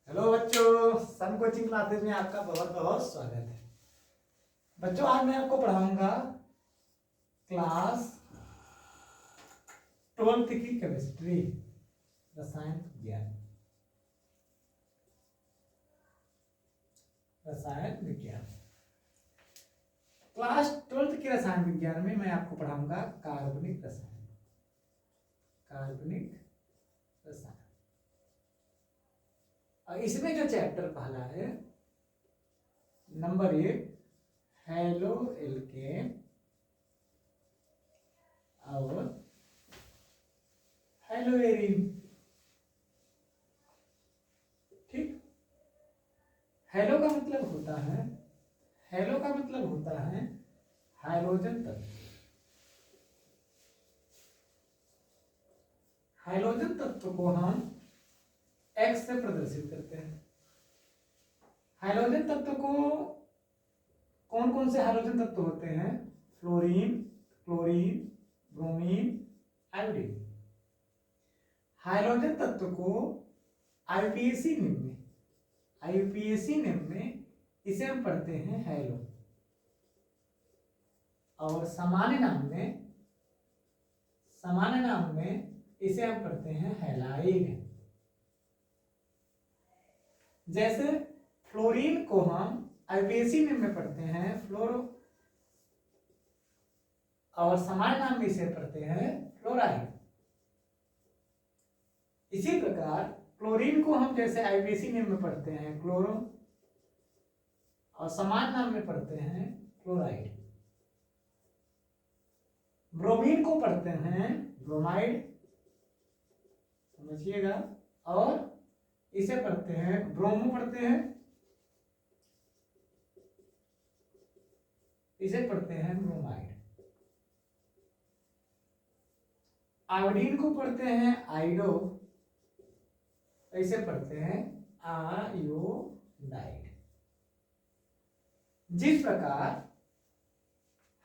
Hello बच्चों, सन coaching classes में आपका बहुत बहुत स्वागत है। बच्चों, आज मैं आपको पढ़ाऊंगा क्लास 12th की केमिस्ट्री, रसायन विज्ञान। क्लास 12th की रसायन विज्ञान में मैं आपको पढ़ाऊंगा कार्बनिक रसायन। और इसमें जो चैप्टर पहला है, नंबर 1, हेलो एल्केन और हेलो एरिन। ठीक, हेलो का मतलब होता है हाइड्रोजन तत्व। हाइड्रोजन तत्व को हम एक्स से प्रदर्शित करते हैं। हाइड्रोजन तत्व को कौन कौन से हाइड्रोजन तत्व होते हैं? Fluorine, chlorine, bromine, iodine. Hydrogen तत्व को आईयूपीएसी नेम में इसे हम पढ़ते हैं हैलो, और सामान्य नाम में इसे हम पढ़ते हैं हैलाइड। जैसे फ्लोरीन को हम आईयूपीएसी नेम में पढ़ते हैं फ्लोरो, और सामान्य नाम में इसे पढ़ते हैं फ्लोराइड। इसी प्रकार क्लोरीन को हम जैसे आईयूपीएसी नेम में पढ़ते हैं क्लोरो, और सामान्य नाम में पढ़ते हैं क्लोराइड। ब्रोमीन को पढ़ते हैं ब्रोमाइड, समझिएगा, और इसे पढ़ते हैं ब्रोमो, इसे पढ़ते हैं ब्रोमाइड। आयोडीन को पढ़ते हैं आयोडो, इसे पढ़ते हैं आयोडाइड। जिस प्रकार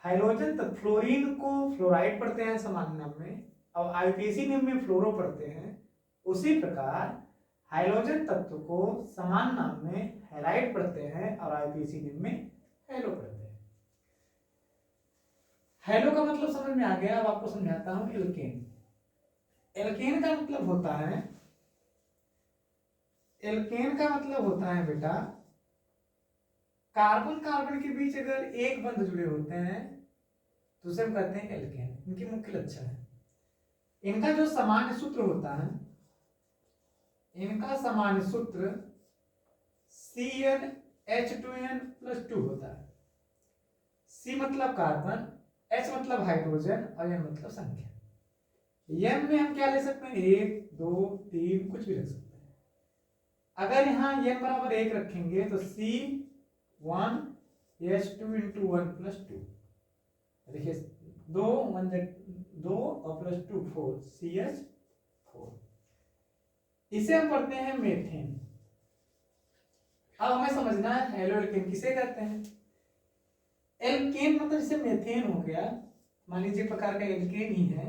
हाइड्रोजन तत्व फ्लोरीन को फ्लोराइड पढ़ते हैं सामान्य नाम में, और आईयूपीएसी नेम में फ्लोरो पढ़ते हैं, उसी प्रकार हाइड्रोजन तत्व को समान नाम में हैलाइड पढ़ते हैं और आईयूपीएसी नेम में हेलो पढ़ते हैं। हेलो का मतलब समझ में आ गया। अब आपको समझाता हूं एल्केन। एल्केन का मतलब होता है बेटा, कार्बन कार्बन के बीच अगर एक बंध जुड़े होते हैं तो उसे हम कहते हैं एल्केन। इनके मुख्य लक्षण है, इनका जो सामान्य सूत्र होता है, इनका सामान्य सूत्र CnH2n+2 होता है। C मतलब कार्बन, H मतलब हाइड्रोजन, और N मतलब संख्या। N में हम क्या ले सकते हैं? 1, 2, 3, कुछ भी रख सकते हैं। अगर यहाँ N बराबर 1 रखेंगे तो C1H2 × 1+2, देखिए 2 और +2 4, CH4। इसे हम पढ़ते हैं मेथेन। अब हमें समझना है हेलो एल्केन किसे कहते हैं। एल्केन मतलब जैसे मेथेन हो गया, मान लीजिए प्रकार का एल्केन ही है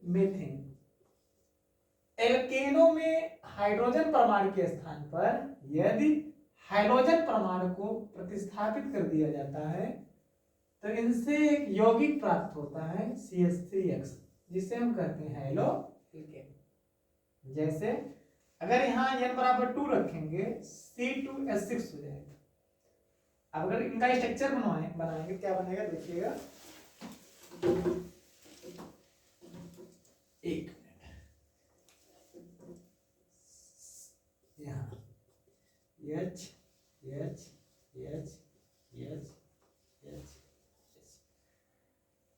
मेथेन। एल्केनों में हाइड्रोजन परमाणु के स्थान पर यदि हाइड्रोजन परमाणु को प्रतिस्थापित कर दिया जाता है तो इनसे एक यौगिक प्राप्त होता है CH3X, जिसे हम कहते हैं हेलो एल्केन। जैसे अगर यहाँ n बराबर 2 रखेंगे C2H6 हो जाएगा। अब अगर इनका स्ट्रक्चर बनाएंगे क्या बनेगा, देखिएगा। एक यहाँ H H H H H।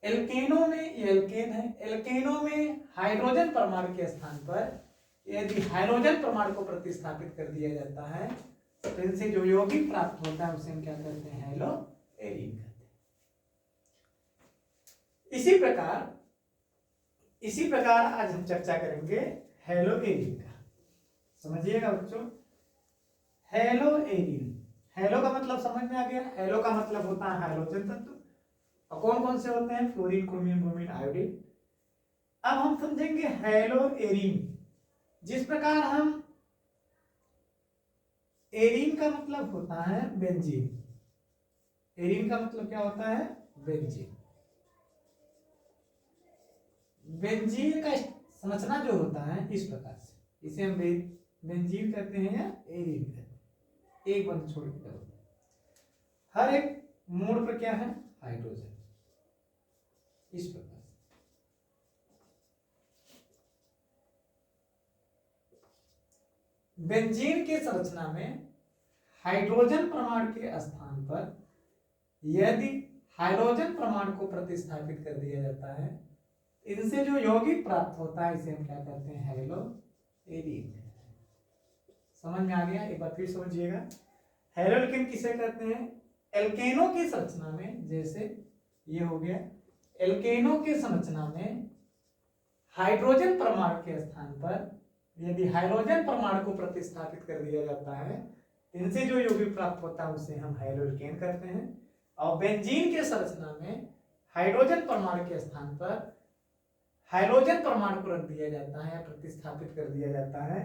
एल्केनों में ये एल्केन है। एल्केनों में हाइड्रोजन परमाणु के स्थान पर यदि हाइड्रोजन परमाणु को प्रतिस्थापित कर दिया जाता है तो इनसे जो यौगिक प्राप्त होता है उसे हम क्या कहते हैं? हेलो एरिन कहते हैं। इसी प्रकार आज हम चर्चा करेंगे हेलो एरिन का। समझिएगा बच्चों, हेलो एरिन। हेलो का मतलब समझ में आ गया। हेलो का मतलब होता है हाइड्रोजन तत्व, और कौन कौन से होते हैं? Fluorine, chlorine, bromine, iodine. अब हम समझेंगे हेलो एरिन। जिस प्रकार हम एरीन का मतलब होता है बेंजीन। एरीन का मतलब क्या होता है? बेंजीन। बेंजीन का संरचना जो होता है इस प्रकार से, इसे हम बेंजीन कहते हैं या एरीन कहते हैं। एक बंद छोड़ के करो। हर एक मोड़ पर क्या है? हाइड्रोजन। इस प्रकार से बेंजीन की संरचना में हाइड्रोजन परमाणु के स्थान पर यदि हाइड्रोजन परमाणु को प्रतिस्थापित कर दिया जाता है, इनसे जो यौगिक प्राप्त होता है इसे हम क्या कहते हैं? Hello arene. समझ में आ गया? एक बार फिर समझिएगा। हेलोल्केन किसे कहते हैं? एल्केनों की संरचना में, जैसे ये हो गया, एल्केनों की संरचना में हाइड्रोजन परमाणु के स्थान पर यदि हाइड्रोजन परमाणु को प्रतिस्थापित कर दिया जाता है, इनसे जो यौगिक प्राप्त होता है उसे हम हेलोल्केन कहते हैं। और बेंजीन के संरचना में हाइड्रोजन परमाणु के स्थान पर हाइड्रोजन परमाणु को रख दिया जाता है या प्रतिस्थापित कर दिया जाता है,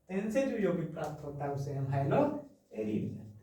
इनसे जो यौगिक प्राप्त होता है उसे हम हेलो एरीन कहते हैं।